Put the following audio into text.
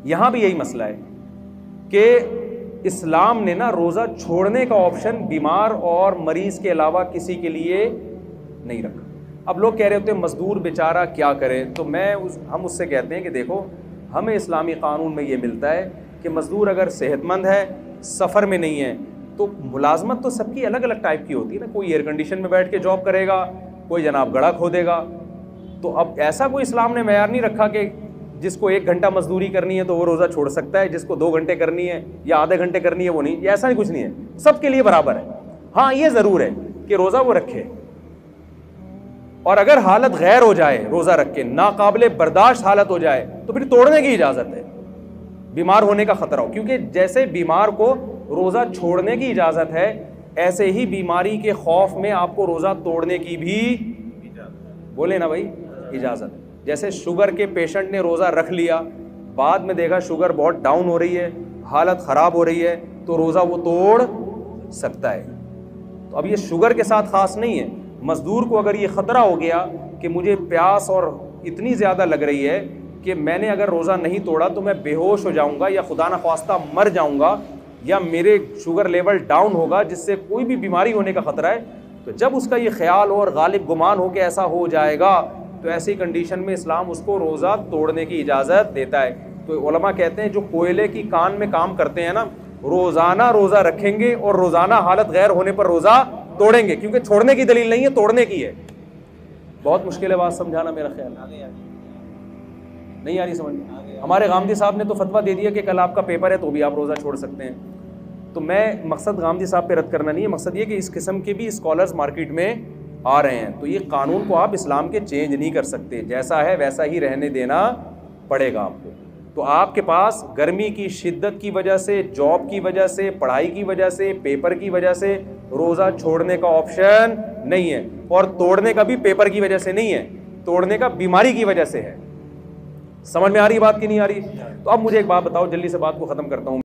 यहां भी यही मसला है कि इस्लाम ने ना रोज़ा छोड़ने का ऑप्शन बीमार और मरीज के अलावा किसी के लिए नहीं रखा। अब लोग कह रहे होते हैं मजदूर बेचारा क्या करे, तो हम उससे कहते हैं कि देखो, हमें इस्लामी कानून में ये मिलता है कि मजदूर अगर सेहतमंद है, सफ़र में नहीं है, तो मुलाजमत तो सबकी अलग अलग टाइप की होती है ना। कोई एयर कंडीशन में बैठ के जॉब करेगा, कोई जनाब गड़ा खोदेगा। तो अब ऐसा कोई इस्लाम ने मेयार नहीं रखा कि जिसको 1 घंटा मजदूरी करनी है तो वो रोज़ा छोड़ सकता है, जिसको 2 घंटे करनी है या आधे घंटे करनी है वो नहीं। ऐसा ही कुछ नहीं है, सबके लिए बराबर है। हाँ, ये ज़रूर है कि रोज़ा वो रखे, और अगर हालत गैर हो जाए, रोज़ा रख के नाकाबिले बर्दाश्त हालत हो जाए, तो फिर तोड़ने की इजाज़त है, बीमार होने का ख़तरा हो। क्योंकि जैसे बीमार को रोज़ा छोड़ने की इजाज़त है, ऐसे ही बीमारी के खौफ में आपको रोज़ा तोड़ने की भी बोले ना भाई इजाज़त है। जैसे शुगर के पेशेंट ने रोज़ा रख लिया, बाद में देखा शुगर बहुत डाउन हो रही है, हालत ख़राब हो रही है, तो रोज़ा वो तोड़ सकता है। तो अब ये शुगर के साथ ख़ास नहीं है। मज़दूर को अगर ये ख़तरा हो गया कि मुझे प्यास और इतनी ज़्यादा लग रही है कि मैंने अगर रोज़ा नहीं तोड़ा तो मैं बेहोश हो जाऊँगा या खुदा न ख्वास्ता मर जाऊँगा या मेरे शुगर लेवल डाउन होगा, जिससे कोई भी बीमारी होने का ख़तरा है, तो जब उसका ये ख्याल और गालिब गुमान हो कि ऐसा हो जाएगा, तो ऐसी कंडीशन में इस्लाम उसको रोज़ा तोड़ने की इजाज़त देता है। तो उलमा कहते हैं जो कोयले की कान में काम करते हैं ना, रोज़ाना रोज़ा रखेंगे और रोज़ाना हालत गैर होने पर रोज़ा तोड़ेंगे, क्योंकि छोड़ने की दलील नहीं है, तोड़ने की है। बहुत मुश्किल है बात समझाना, मेरा ख्याल नहीं आ रही समझ में। हमारे गामदी साहब ने तो फतवा दे दिया कि कल आपका पेपर है तो भी आप रोज़ा छोड़ सकते हैं। तो मैं मकसद गामदी साहब पे रद्द करना नहीं है, मकसद ये कि इस किस्म के भी स्कॉलर्स मार्केट में आ रहे हैं, तो ये कानून को आप इस्लाम के चेंज नहीं कर सकते, जैसा है वैसा ही रहने देना पड़ेगा आपको। तो आपके पास गर्मी की शिद्दत की वजह से, जॉब की वजह से, पढ़ाई की वजह से, पेपर की वजह से रोज़ा छोड़ने का ऑप्शन नहीं है, और तोड़ने का भी पेपर की वजह से नहीं है, तोड़ने का बीमारी की वजह से है। समझ में आ रही बात की नहीं आ रही? तो अब मुझे एक बात बताओ, जल्दी से बात को ख़त्म करता हूँ।